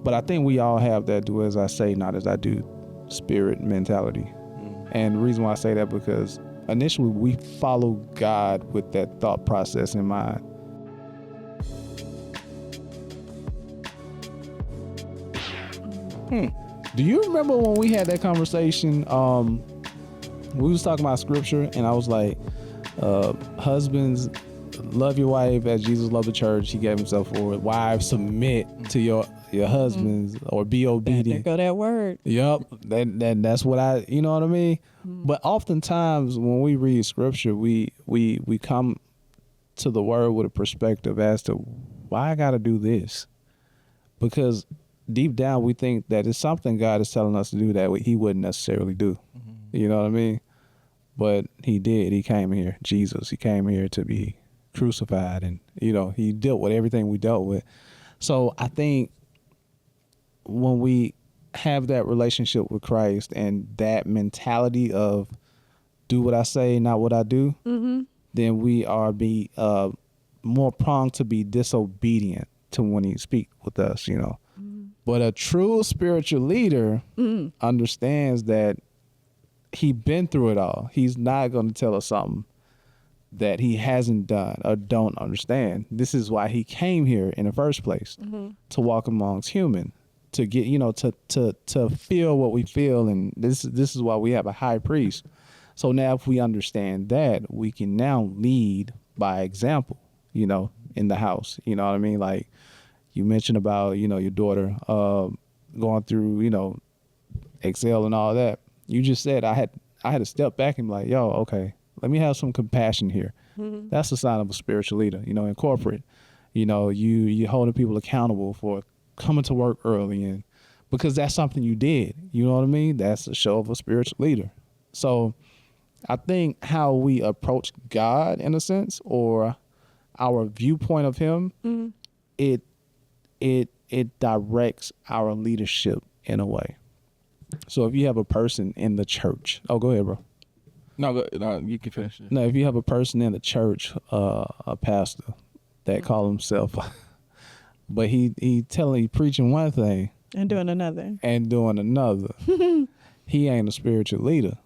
But I think we all have that do as I say, not as I do spirit mentality. And the reason why I say that, because initially we follow God with that thought process in mind. Do you remember when we had that conversation? We was talking about scripture, and I was like, husbands, love your wife as Jesus loved the church. He gave himself for it. Wives, submit to your husbands, or be obedient. There go that word. Yep. That's what you know what I mean? But oftentimes when we read scripture, we come to the word with a perspective as to why I got to do this. Because deep down we think that it's something God is telling us to do that he wouldn't necessarily do. You know what I mean? But he did. He came here. Jesus, he came here to be crucified, and he dealt with everything we dealt with. So I think when we have that relationship with Christ and that mentality of do what I say, not what I do, then we are more prone to be disobedient to when he speak with us, But a true spiritual leader understands that he been through it all. He's not going to tell us something that he hasn't done or don't understand. This is why he came here in the first place, to walk amongst human, to get, to feel what we feel. And this is why we have a high priest. So now if we understand that, we can now lead by example, in the house. You know what I mean? Like you mentioned about, your daughter going through, Excel and all that. You just said I had to step back and be like, yo, okay, let me have some compassion here. That's a sign of a spiritual leader, in corporate. You holding people accountable for coming to work early, and because that's something you did. You know what I mean? That's a show of a spiritual leader. So I think how we approach God, in a sense, or our viewpoint of him, it directs our leadership in a way. So if you have a person in the church, go ahead, bro. No, you can finish it. No, if you have a person in the church, a pastor that call himself, but he preaching one thing and doing another, he ain't a spiritual leader.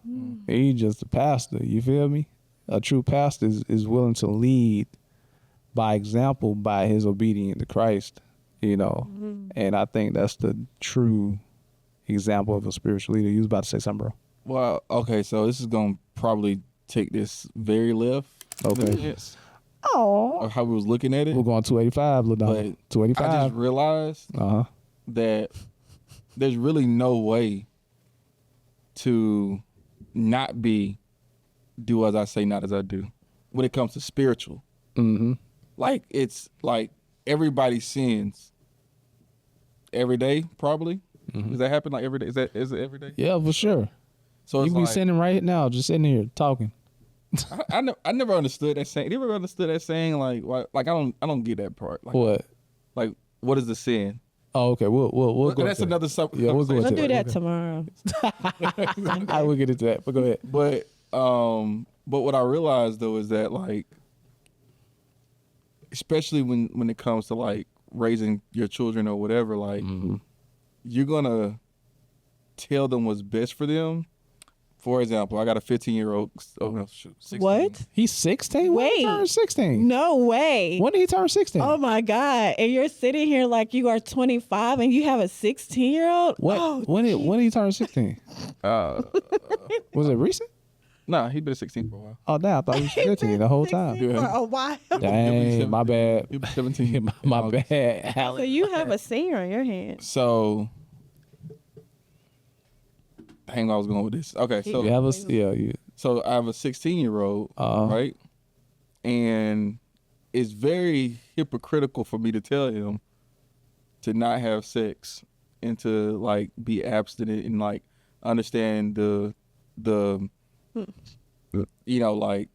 He just a pastor. You feel me? A true pastor is willing to lead by example, by his obedience to Christ. And I think that's the true example of a spiritual leader. You was about to say something, bro. Well, okay, so this is going to probably take this very left. Okay. Or how we was looking at it. We're going 285, LaDon. 285. I just realized that there's really no way to not do as I say, not as I do, when it comes to spiritual. Like, it's like everybody sins every day, probably. Does that happen like every day? Is it every day? Yeah, for sure. So you be sitting right now, just sitting here talking. I never understood that saying. You ever understood that saying? Like I don't get that part. Like, what? Like, what is the sin? Oh, okay. We'll go. That's another subject. Yeah, we'll go. We'll do that tomorrow. I will get into that. But go ahead. But what I realized though is that, like, especially when it comes to like raising your children or whatever, like you're gonna tell them what's best for them. For example, I got a 15-year-old. Oh no, 16. What? He's 16? When did he turn 16? No way. When did he turn 16? Oh my God! And you're sitting here like you are 25 and you have a 16-year-old. What? Oh, when did he turn 16? Was it recent? Nah, he been 16 for a while. Oh, damn! I thought he was 15 the whole time. For a while. Dang, my bad. He was 17. my bad. So you have a senior on your hands. So. Hang on, I was going with this. Okay, so so I have a 16-year-old, right? And it's very hypocritical for me to tell him to not have sex and to like be abstinent and like understand the like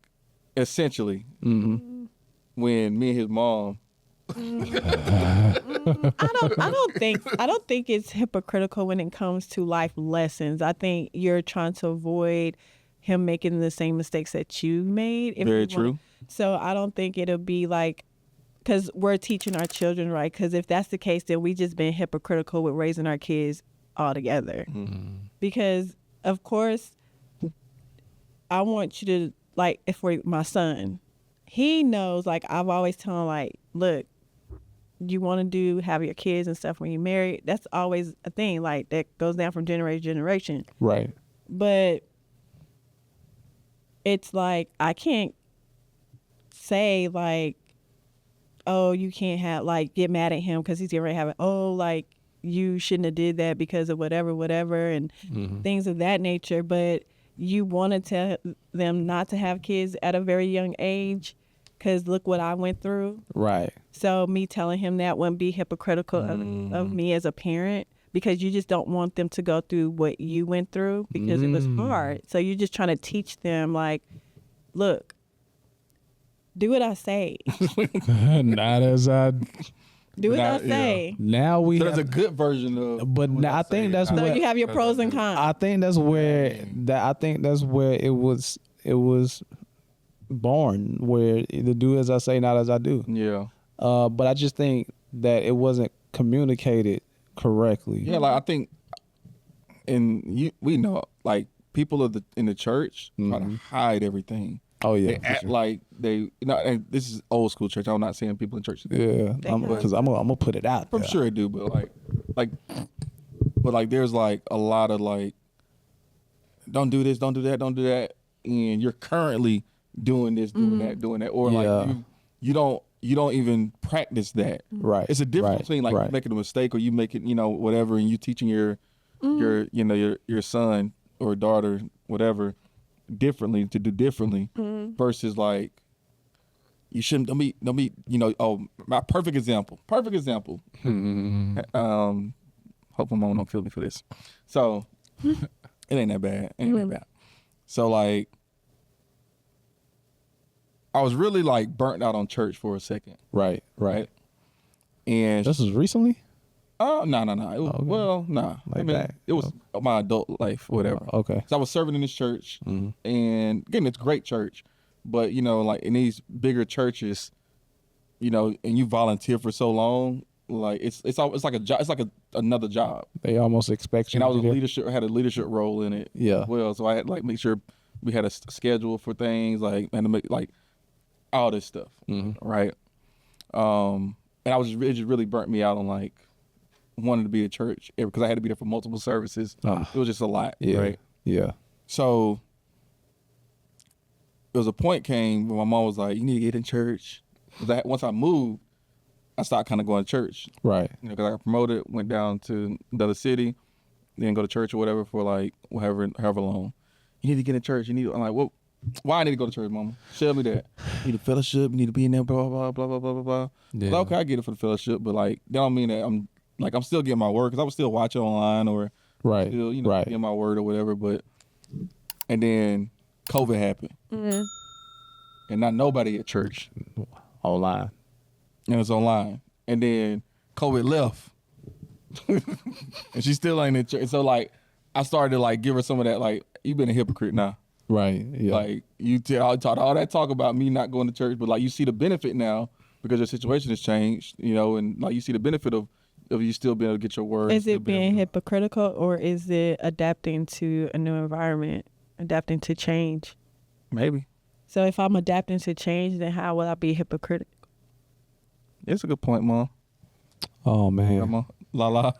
essentially when me and his mom. I don't think it's hypocritical when it comes to life lessons. I think you're trying to avoid him making the same mistakes that you made. Very true. So I don't think it'll be like because we're teaching our children right. Because if that's the case, then we just been hypocritical with raising our kids altogether. Because of course, I want you to, like, if for my son, he knows, like, I've always told him, like, look, you want to have your kids and stuff when you marry. That's always a thing, like, that goes down from generation to generation. Right. But it's like, I can't say, like, oh, you can't have, like, get mad at him because he's already having, oh, like, you shouldn't have did that because of whatever, and things of that nature. But you want to tell them not to have kids at a very young age because look what I went through. Right. So me telling him that wouldn't be hypocritical of me as a parent, because you just don't want them to go through what you went through because it was hard. So you're just trying to teach them, like, look, do what I say. Not as I. Do what I Now, say. Now we. There's have, a good version of. but now I think that's So where you have your pros and cons. I think that's where it was born, where either do as I say, not as I do. Yeah. But I just think that it wasn't communicated correctly. Yeah, like I think, we know, like, people in the church try to hide everything. Oh yeah. They act like they, and this is old school church. I'm not saying people in church. Yeah, because I'm gonna put it out. I'm there. sure they do, but there's like a lot of like, don't do this, don't do that, don't do that, and you're currently doing this, doing that, or like you don't even practice that. Right. It's a difference between like making a mistake or you making whatever, and you teaching your son or daughter whatever differently to do differently versus like you shouldn't don't be my perfect example hope my mom don't kill me for this, so it ain't that bad. So like I was really like burnt out on church for a second. Right. And This was recently. no. Okay. Well, nah. Like that. It was my adult life, whatever. Okay. So I was serving in this church, and again, it's a great church, but like in these bigger churches, and you volunteer for so long, like it's like a job. It's like another job. They almost expect you. And I was to had a leadership role in it. Yeah. As well, so I had like make sure we had a schedule for things, like and to make like all this stuff, right? And I was it just really burnt me out on like wanted to be at church because I had to be there for multiple services. It was just a lot, right? Yeah. So there was a point came where my mom was like, "You need to get in church." Because once I moved, I started kind of going to church, Right. because I got promoted, went down to another city, then go to church or whatever for like however long. You need to get in church. I'm like, well, why I need to go to church, Mama? Show me that. You need a fellowship. You need to be in there. Blah blah blah blah blah blah blah. Yeah. Like, okay, I get it for the fellowship, but like that don't mean that I'm still getting my word because I was still watching online or Right. still Right. getting my word or whatever. But and then COVID happened, and not nobody at church, Online. and it's online. And then COVID left, and she still ain't in church. So like I started to like give her some of that, like, you've been a hypocrite now. Right. Yeah. Like you talk all that talk about me not going to church, but like you see the benefit now because your situation has changed, and like you see the benefit of you still being able to get your word. Is it being hypocritical, or is it adapting to a new environment, adapting to change? Maybe. So if I'm adapting to change, then how will I be hypocritical? It's a good point, Mom. Oh man. Come on. La la.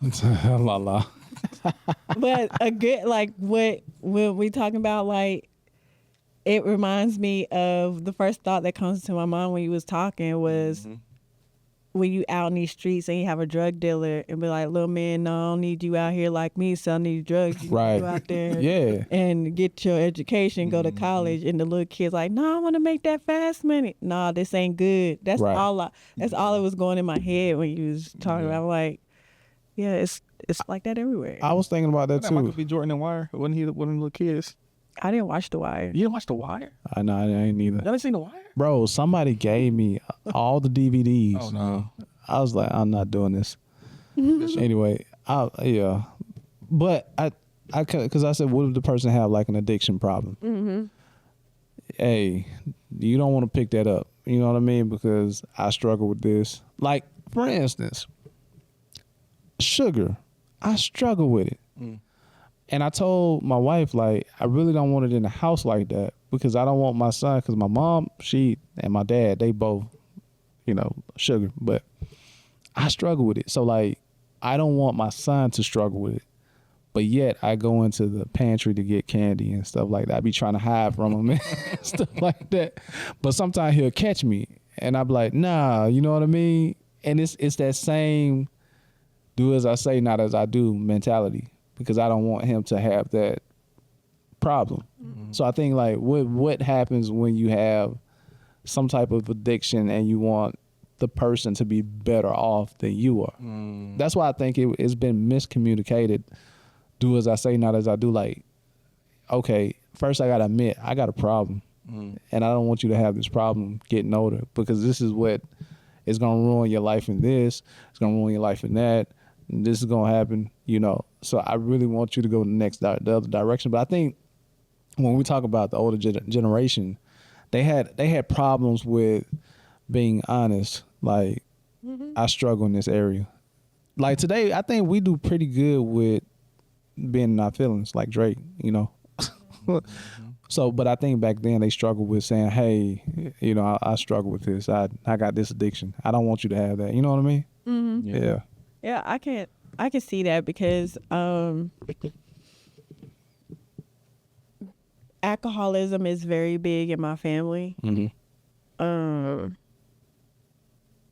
La la. But a good, like, what when we talking about, like, it reminds me of the first thought that comes to my mind when you was talking was when you out in these streets and you have a drug dealer and be like, little man, no, I don't need you out here like me selling these drugs. You Right. go out there Yeah. and get your education, go to college, and the little kid's like, no, I want to make that fast money. No, this ain't good. That's Right. all. That's all that was going in my head when you was talking about, like, yeah, it's like that everywhere. I was thinking about that That Michael too. B. Jordan and Wire. Wasn't he one of the little kids? I didn't watch The Wire. You didn't watch The Wire? I know. I ain't either. Y'all ain't seen The Wire? Bro, somebody gave me all the DVDs. Oh no. I was like, I'm not doing this. Anyway, yeah, but I because I said, what if the person have like an addiction problem? Hey, you don't want to pick that up You know what I mean? Because I struggle with this. Like, for instance, sugar. I struggle with it. And I told my wife, like, I really don't want it in the house like that because I don't want my son, because my mom, she, and my dad, they both, sugar. But I struggle with it. So, like, I don't want my son to struggle with it. But yet I go into the pantry to get candy and stuff like that. I be trying to hide from him and stuff like that. But sometimes he'll catch me and I be like, nah, you know what I mean? And it's that same do as I say, not as I do mentality, because I don't want him to have that problem. So I think, like, what happens when you have some type of addiction and you want the person to be better off than you are? That's why I think it's been miscommunicated. Do as I say, not as I do. Like, okay, first I gotta admit I got a problem, and I don't want you to have this problem getting older, because this is what is gonna ruin your life in this. It's gonna ruin your life in that. And this is gonna happen, So I really want you to go the other direction. But I think when we talk about the older generation, they had problems with being honest. Like, I struggle in this area. Like today, I think we do pretty good with being in our feelings, like Drake, So, but I think back then they struggled with saying, hey, I struggle with this. I got this addiction. I don't want you to have that. You know what I mean? Mm-hmm. Yeah. Yeah, I can see that because alcoholism is very big in my family. And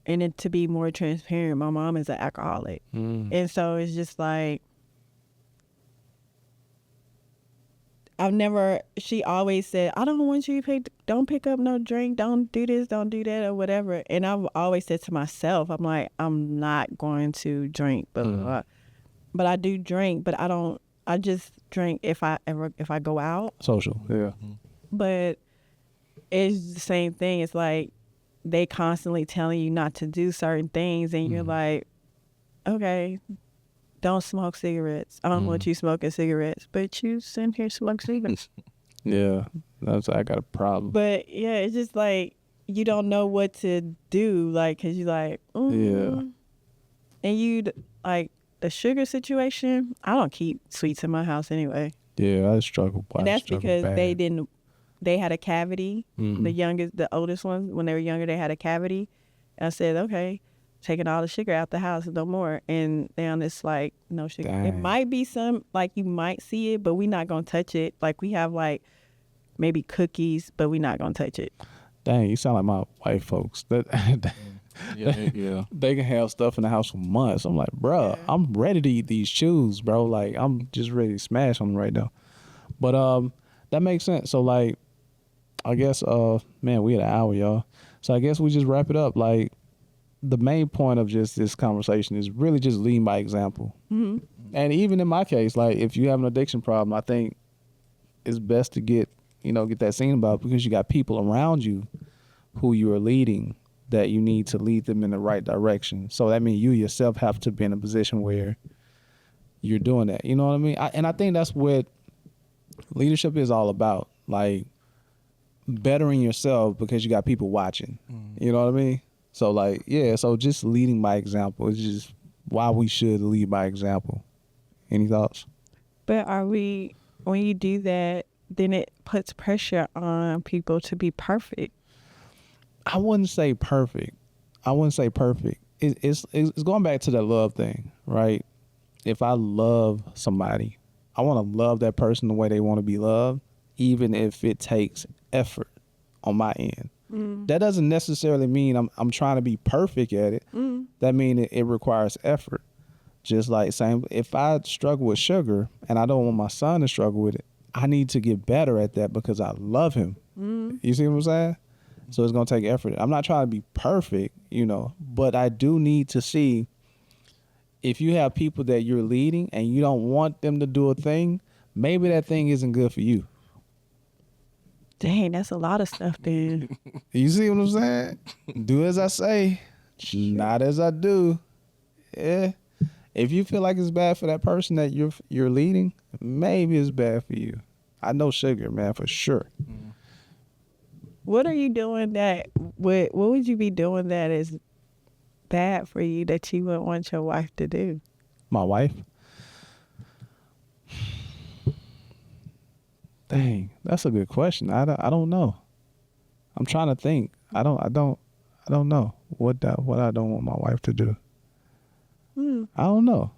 then to be more transparent, my mom is an alcoholic. And so it's just like, she always said, I don't want you to don't pick up no drink, don't do this, don't do that, or whatever. And I've always said to myself, I'm like, I'm not going to drink, but I do drink, but I just drink if I go out. Social, yeah. But it's the same thing. It's like they constantly telling you not to do certain things, and you're like, okay, don't smoke cigarettes. I don't want you smoking cigarettes, but you sitting here smoke cigarettes. Yeah, I got a problem. But yeah, it's just like you don't know what to do, like, cause you like, yeah, and you like the sugar situation. I don't keep sweets in my house anyway. Yeah, I struggle. And that's because bad. they had a cavity. The oldest ones, when they were younger, they had a cavity. I said, okay, taking all the sugar out the house, no more. And now it's like no sugar. Dang. It might be some, like, you might see it, but we're not gonna touch it. Like, we have like maybe cookies, but we're not gonna touch it. Dang, you sound like my white folks. Yeah. They can have stuff in the house for months. I'm like, bro, I'm ready to eat these chews, bro. Like, I'm just ready to smash them right now. But that makes sense. So, like, I guess man, we had an hour, y'all. So I guess we just wrap it up. Like, the main point of just this conversation is really just leading by example. And even in my case, like, if you have an addiction problem, I think it's best to get that seen about, because you got people around you who you are leading, that you need to lead them in the right direction. So that means you yourself have to be in a position where you're doing that. You know what I mean? And I think that's what leadership is all about. Like, bettering yourself because you got people watching. You know what I mean? So, like, yeah, so just leading by example is just why we should lead by example. Any thoughts? But when you do that, then it puts pressure on people to be perfect. I wouldn't say perfect. It's going back to that love thing, right? If I love somebody, I want to love that person the way they want to be loved, even if it takes effort on my end. That doesn't necessarily mean I'm trying to be perfect at it. That means it requires effort. Just like saying, if I struggle with sugar and I don't want my son to struggle with it, I need to get better at that because I love him. You see what I'm saying? So it's going to take effort. I'm not trying to be perfect, but I do need to see, if you have people that you're leading and you don't want them to do a thing, maybe that thing isn't good for you. Dang, that's a lot of stuff then. You see what I'm saying? Do as I say, not as I do. Yeah. If you feel like it's bad for that person that you're leading, maybe it's bad for you. I know sugar, man, for sure. What are you doing that? What would you be doing that is bad for you that you wouldn't want your wife to do? My wife? Dang, that's a good question. I don't know. I'm trying to think. I don't know what I don't want my wife to do. I don't know.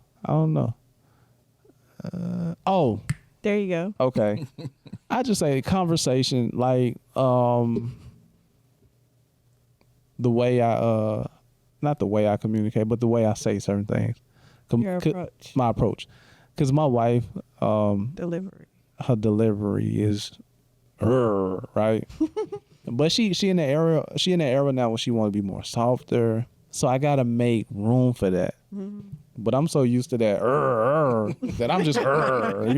Oh, There you go. okay. I just say conversation, like the way I not the way I communicate, but the way I say certain things. Your approach. My approach, because my wife, Delivery. her delivery is, right. But she in the era now where she want to be more softer. So I gotta make room for that. But I'm so used to that that I'm just you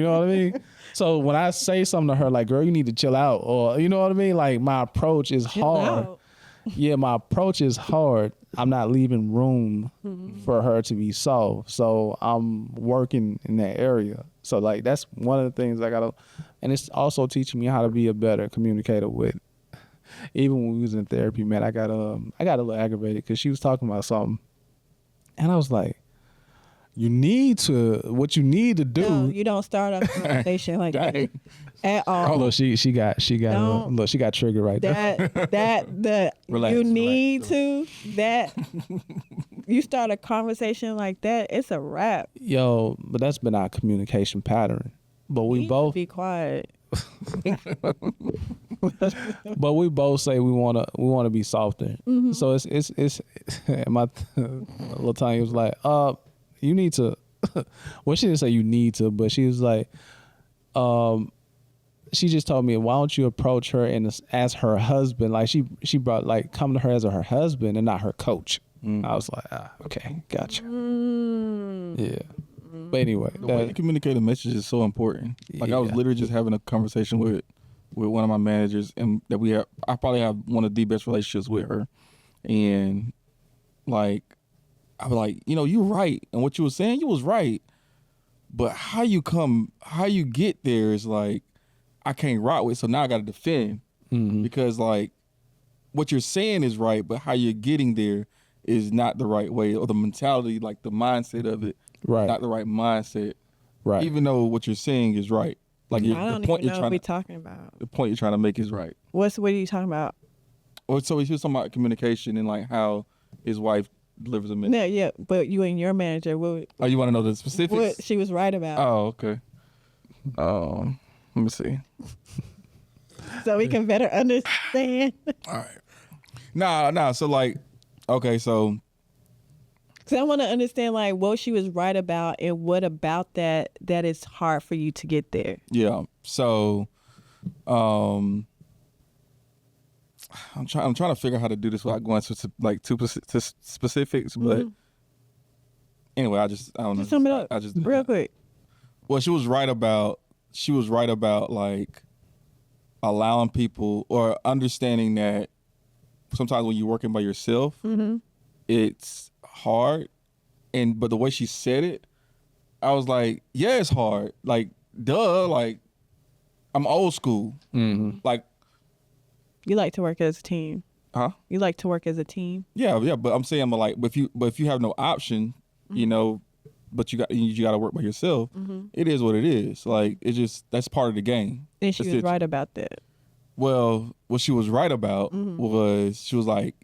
know what I mean? So when I say something to her like, girl, you need to chill out, or you know what I mean? Like my approach is hard. Out. Yeah, my approach is hard. I'm not leaving room for her to be soft. So I'm working in that area. So like that's one of the things I gotta, and it's also teaching me how to be a better communicator with. Even when we was in therapy, man, I got a little aggravated because she was talking about something, and I was like, what you need to do. No, you don't start a conversation like that at all. Oh, look, she got look, she got triggered right there. That Relax, you need relax. to that you start a conversation like that, it's a wrap. Yo, but that's been our communication pattern. But You we need to both be quiet. But we both say we wanna be softer. So it's my little Tanya was like, you need to. Well, she didn't say you need to, but she was like, she just told me, why don't you approach her and as her husband? Like she brought like come to her as her husband and not her coach. I was like, okay, gotcha. Yeah. But anyway, The way you communicate a message is so important. Like I was Yeah. literally just having a conversation with one of my managers, and that I probably have one of the best relationships with her, and like I was like, you're right, and what you were saying, you was right, but how you get there is like I can't rock with. So now I got to defend because like what you're saying is right, but how you're getting there is not the right way, or the mentality, like the mindset of it, Right. not the right mindset. Right. Even though what you're saying is right, like I don't even know what we're to talking about. the point you're trying to make is right. What are you talking about? Or so he was talking about communication and like how his wife delivers a message. No, yeah, but you and your manager, Oh, you want to know the specifics? what she was right about. Oh, okay. Let me see. So we can better understand. All right. Nah. So like, okay, so Because I want to understand like what she was right about and what about that is hard for you to get there. yeah. So, I'm trying to figure out how to do this without going to like too specifics, but anyway, I don't know. Just sum it up I just real quick. Well, she was right about like allowing people, or understanding that sometimes when you're working by yourself, it's hard. But the way she said it, I was like, yeah, it's hard. Like, duh, like I'm old school. Like, You like to work as a team. huh? You like to work as a team. Yeah, but I'm saying, but if you have no option, but you got to work by yourself. It is what it is. Like, that's part of the game. And she That's was it. right about that. Well, what she was right about was she was like,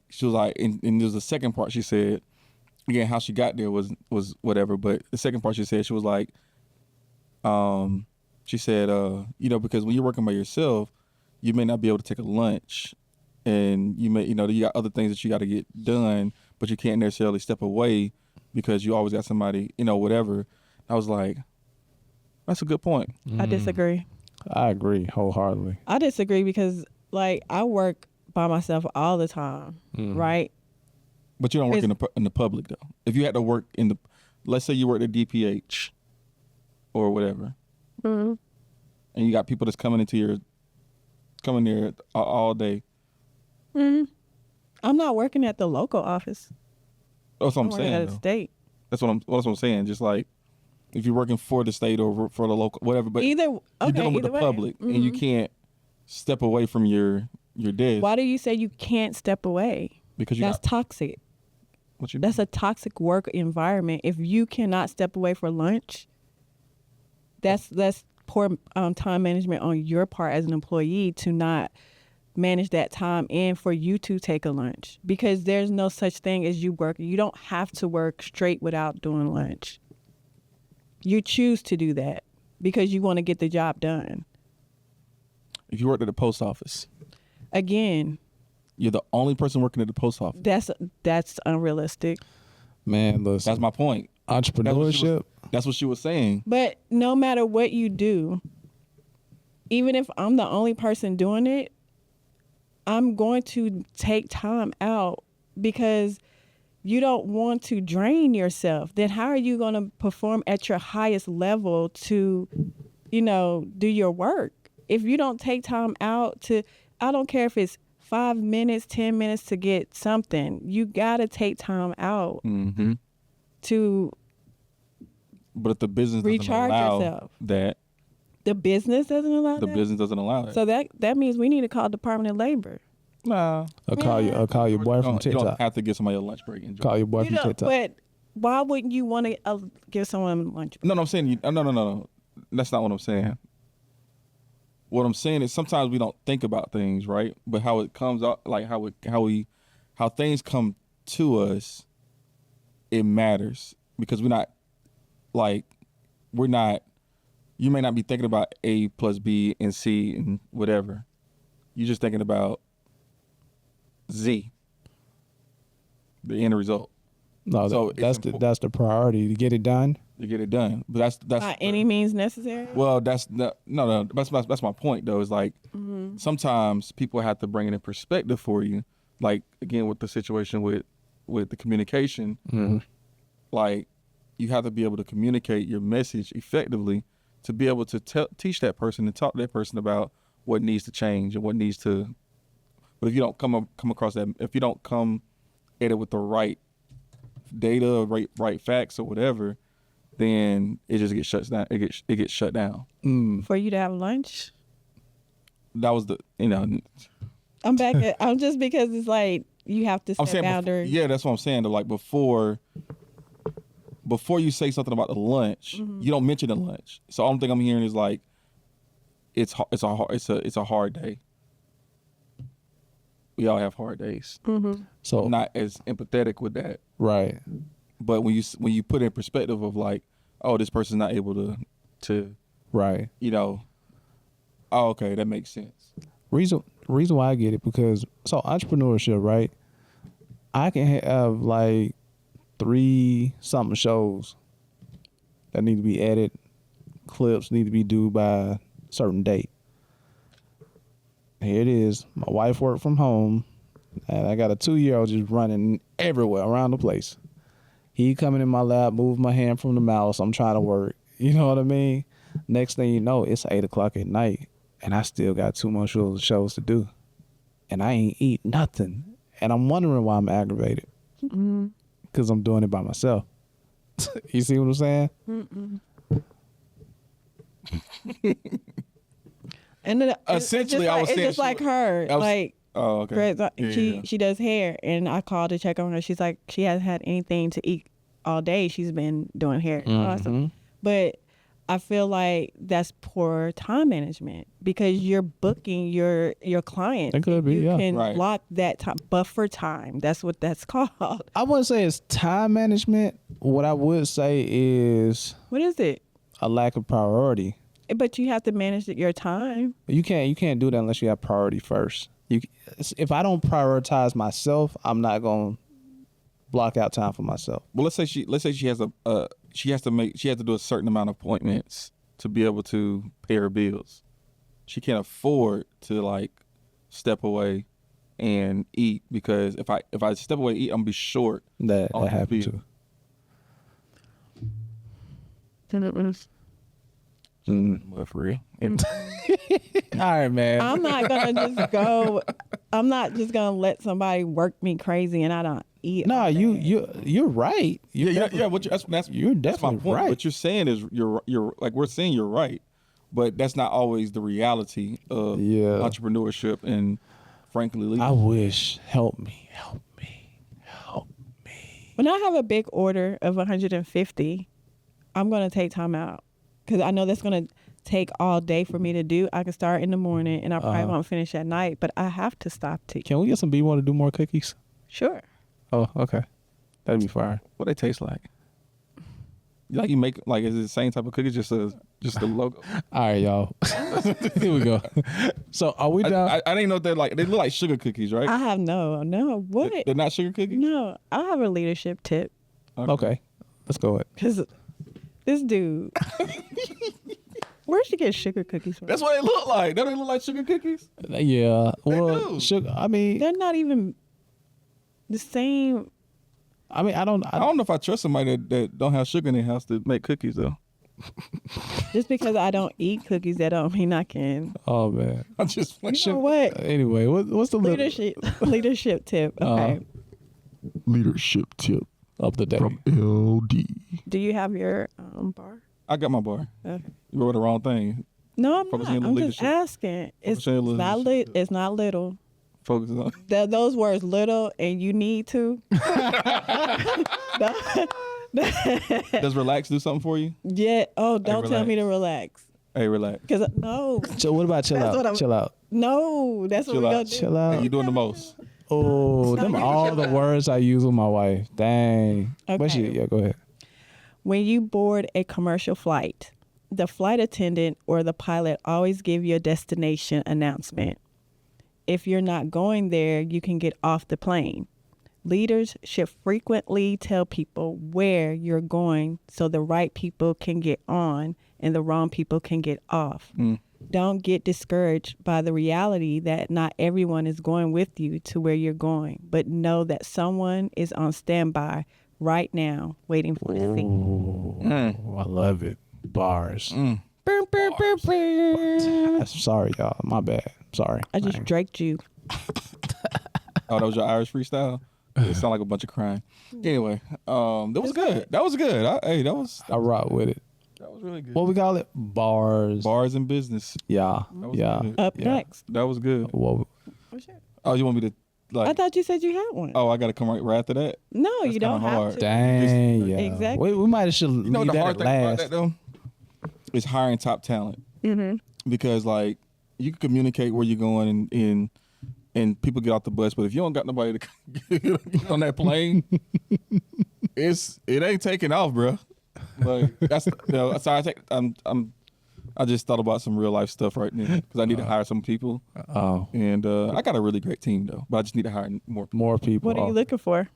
and there's a second part she said. Again, how she got there was whatever, but the second part she said, she was like, she said, because when you're working by yourself, you may not be able to take a lunch, and you may, you got other things that you got to get done, but you can't necessarily step away because you always got somebody, whatever. I was like, that's a good point. I disagree. I agree wholeheartedly. I disagree because like I work by myself all the time, right? But you don't work in the public though. If you had to work let's say you work at DPH or whatever, and you got people that's coming there all day. I'm not working at the local office. That's what I'm I'm working saying. at a though. state. That's what I'm saying. Just like if you're working for the state or for the local, whatever. But You're you're dealing with the way. public, and you can't step away from your You're dead. Why do you say you can't step away? Because That's toxic. What you That's a toxic work environment. If you cannot step away for lunch, that's poor time management on your part as an employee to not manage that time and for you to take a lunch, because there's no such thing as you work. You don't have to work straight without doing lunch. You choose to do that because you want to get the job done. If you worked at the post office, Again, you're the only person working at the post office. that's unrealistic. Man, listen. That's my point. Entrepreneurship. That's what she was saying. But no matter what you do, even if I'm the only person doing it, I'm going to take time out because you don't want to drain yourself. Then how are you going to perform at your highest level to, do your work? If you don't take time out to, I don't care if it's 5 minutes, 10 minutes to get something, you got to take time out to But if the business recharge doesn't allow yourself. that, The business doesn't allow the that? business doesn't allow it. So that means we need to call Department of Labor. Nah. I'll call your boy from You TikTok. don't have to give somebody a lunch break. And Call your boy from TikTok. But why wouldn't you want to give someone lunch break? No, I'm saying no. That's not what I'm saying. What I'm saying is sometimes we don't think about things, right? But how it comes out, like how things come to us, it matters because we're not. You may not be thinking about A plus B and C and whatever. You're just thinking about Z, the end result. No, So that's the priority to get it done. To get it done, but that's By any means necessary? well, that's no. That's my point though. Is like sometimes people have to bring it in perspective for you. Like again with the situation with the communication, like you have to be able to communicate your message effectively to be able to teach that person and talk to that person about what needs to change and what needs to. But if you don't come across that, if you don't come at it with the right data, right facts or whatever, then it just gets shut down. It gets shut down. For you to have lunch? That was I'm back at, I'm just because it's like you have to set boundaries. Yeah, that's what I'm saying. Like before you say something about the lunch, you don't mention the lunch. So all thing I'm hearing is like, it's a hard day. We all have hard days. So I'm not as empathetic with that. right. But when you put in perspective of like, oh, this person's not able to Right. oh, okay, that makes sense. Reason why I get it because entrepreneurship, right? I can have like 3-something shows that need to be edited, clips need to be due by a certain date. Here it is. My wife worked from home, and I got a 2-year-old just running everywhere around the place. He coming in my lap, move my hand from the mouse. I'm trying to work. You know what I mean? Next thing you know, it's 8:00 at night, and I still got 2 more shows to do, and I ain't eat nothing. And I'm wondering why I'm aggravated. Because I'm doing it by myself. You see what I'm saying? And then Essentially, I was it's saying just like her. Like, oh, okay. she does hair, and I called to check on her. She's like, she hasn't had anything to eat all day. She's been doing hair. Awesome. But I feel like that's poor time management because you're booking your client. It could be, you yeah. can Right. block that time, buffer time. That's what that's called. I wouldn't say it's time management. What I would say is What is it? a lack of priority. But you have to manage your time. You can't do that unless you have priority first. If I don't prioritize myself, I'm not gonna block out time for myself. Well, let's say she has she has to do a certain amount of appointments to be able to pay her bills. She can't afford to like step away and eat because if I step away and eat, I'm gonna be short. That on happened bill. too. Well, for real. All right, man. I'm not just gonna let somebody work me crazy and I don't eat. No, all day. you're right. Yeah. You're You're that's my definitely point. right. What you're saying is you're like we're saying you're right, but that's not always the reality of Yeah. entrepreneurship and frankly leave. I wish. Help me. When I have a big order of 150, I'm going to take time out because I know that's going to take all day for me to do. I can start in the morning and I probably won't finish at night, but I have to stop to. Can we get some B1 to do more cookies? Sure. Oh, okay. That'd be fire. What they taste like? Like you make like is it the same type of cookies? Just the logo. All right, y'all. Here we go. So are we down? I didn't know they're like they look like sugar cookies, right? I have no. What? They're not sugar cookies. No, I have a leadership tip Okay. Let's go ahead. because this dude, where'd you get sugar cookies from? That's what they look like. Don't they look like sugar cookies? Yeah. Well, do. sugar. I mean, They're not even the same. I don't know if I trust somebody that don't have sugar in their house to make cookies though. Just because I don't eat cookies, that don't mean I can. Oh man. I'm just You know what? Anyway, what's the Leadership tip. Okay. leadership tip of the day? from LD. Do you have your bar? I got my bar. Okay. You wrote the wrong thing. No, I'm Focus not. on your I'm just leadership. asking. It's on your not leadership. It's not little. Focus on. Those words, little and you need to. Does relax do something for you? Yeah. Oh, don't tell me to relax. Hey, relax. Cause no, So what about chill That's what out? I'm- Chill out. no, that's what Chill we're out. gonna do. Chill Hey, out. you doing the most. Oh, them all the words I use with my wife. Dang. But Okay. go ahead. When you board a commercial flight, the flight attendant or the pilot always give you a destination announcement. If you're not going there, you can get off the plane. Leaders should frequently tell people where you're going so the right people can get on and the wrong people can get off. Don't get discouraged by the reality that not everyone is going with you to where you're going, but know that someone is on standby right now waiting for the seat. Oh, I love it. Bars. Burr, burr, burr, burr. I'm sorry, y'all. My bad. Sorry. I just draked you. Oh, that was your Irish freestyle? It sounded like a bunch of crying. Anyway, that was good. That was good. That was rock with it. really good. What we call it? Bars. Bars in business. Yeah. was Yeah. good. Up Yeah. next. That was good. Well, Oh, you want me to like? I thought you said you had one. Oh, I got to come right after that. No, That's you don't kinda have hard. to. dang. Yeah. Exactly. We might have should You know leave the that hard at thing about last. that though is hiring top talent. Mm-hmm. Because like you can communicate where you're going and people get off the bus, but if you don't got nobody to get on that plane, it ain't taking off, bro. Like that's sorry. I just thought about some real life stuff right now because I need to hire some people, Oh, and I got a really great team though, but I just need to hire more people. more people. What are you looking for?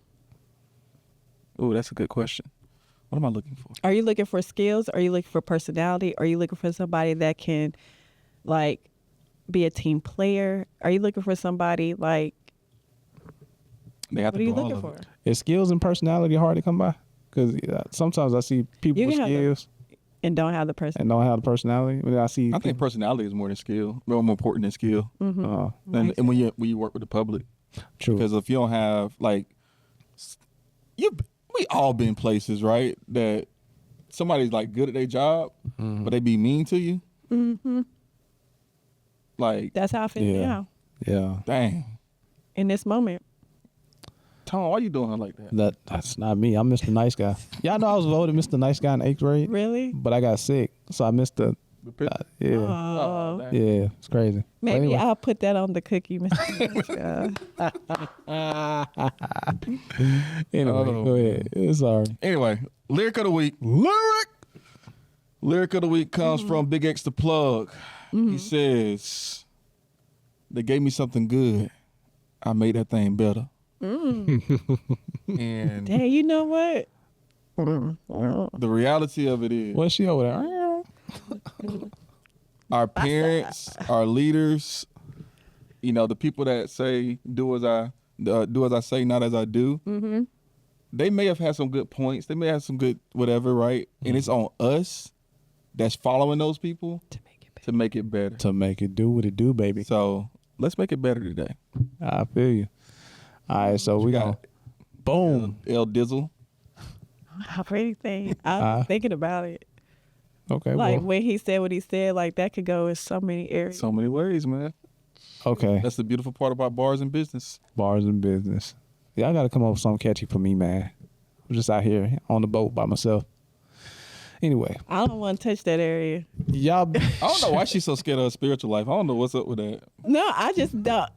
Oh, that's a good question. What am I looking for? Are you looking for skills? Are you looking for personality? Are you looking for somebody that can, like, be a team player? Are you looking for somebody like? They have What to are you do all looking of for? it. Is skills and personality hard to come by? Because sometimes I see people You with can have skills And don't have the person. and don't have the personality. But I see. I think personality is more than skill, more important than skill. Oh, And when you work with the public, true. because if you don't have like, we all been places right that somebody's like good at their job, but they be mean to you. Mm-hmm. Like, That's how I feel Yeah. now Yeah. dang, in this moment. Tom, why you doing her like that? That's not me. I'm Mr. Nice Guy. Y'all know I was voted Mr. Nice Guy in 8th grade, Really? but I got sick, so I missed the. The picture? Yeah. Oh, dang. Yeah. It's crazy. But maybe anyway. I'll put that on the cookie, Mr. Anyway, Oh. go ahead. Sorry. Anyway, lyric of the week. Lyric of the week comes from Big X the Plug. He says, "They gave me something good. I made that thing better." And Dang, you know what? the reality of it is, What's she over there? our parents, our leaders, the people that say do as I say, not as I do. Mm-hmm. They may have had some good points. They may have some good whatever, right? And it's on us that's following those people To make it better. to make it better. To make it do what it do, baby. So let's make it better today. I feel you. All right, so we got? got boom. L Dizzle. How anything. I'm thinking about it. Okay, Like well, when he said what he said, like that could go in so many areas. So many ways, man. Okay. That's the beautiful part about bars and business. Bars and business. Y'all got to come up with something catchy for me, man. I'm just out here on the boat by myself. Anyway. I don't want to touch that area. Y'all. I don't know why she's so scared of her spiritual life. I don't know what's up with that. No, I just don't.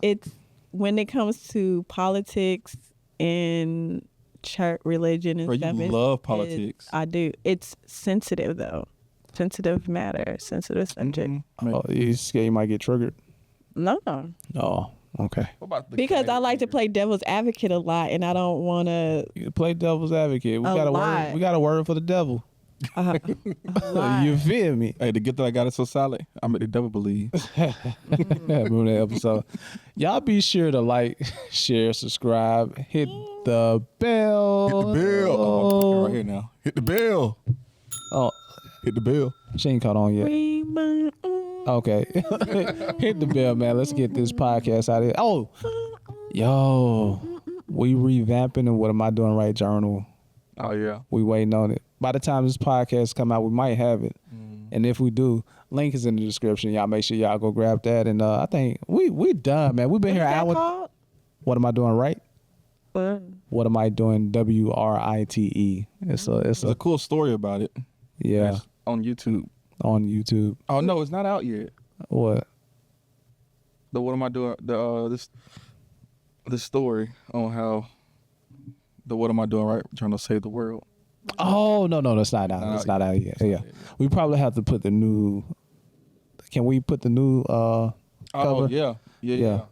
It's when it comes to politics and church religion and Bro, stuff. you love politics. I do. It's sensitive though. Sensitive matter. Sensitive subject. Oh, you scared you might get triggered? No. Oh, okay. What about the Because I like to play devil's advocate a lot, and I don't want to. You play devil's advocate. We A got a lot. word. We got a word for the devil. You feel me? Hey, the good thing I got it so solid, I made the devil believe. Remember that episode? Y'all be sure to like, share, subscribe, hit the bell. Hit the bell. Oh, right here now. Hit the bell. Oh, Hit the bell. she ain't caught on yet. Okay. Hit the bell, man. Let's get this podcast out of here. Oh, yo, we revamping the What Am I Doing Right journal. Oh, yeah. We waiting on it. By the time this podcast come out, we might have it. And if we do, link is in the description. Y'all make sure y'all go grab that. And I think we done, man. We've been here an hour. Called? What am I doing right? What? What am I doing? WRITE. It's There's a cool story about it. yeah, It's on YouTube. on YouTube. Oh, no, it's not out yet. What? The What Am I Doing? This story on how the What Am I Doing Right journal saved the world. Oh no, that's not out. It's not out yet. Yeah, we probably have to put the new. Can we put the new cover? Oh, yeah.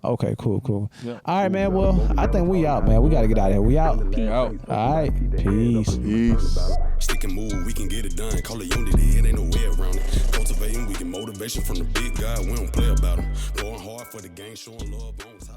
Okay, cool. Yeah. All right, man. Well, I think we out, man. We got to get out of here. We out. Out. All right. Peace. Stick and move, we can get it done. Call it unity, it ain't no way around it. Cultivating, we get motivation from the big guy. We don't play about him. Going hard for the game, showing love on top.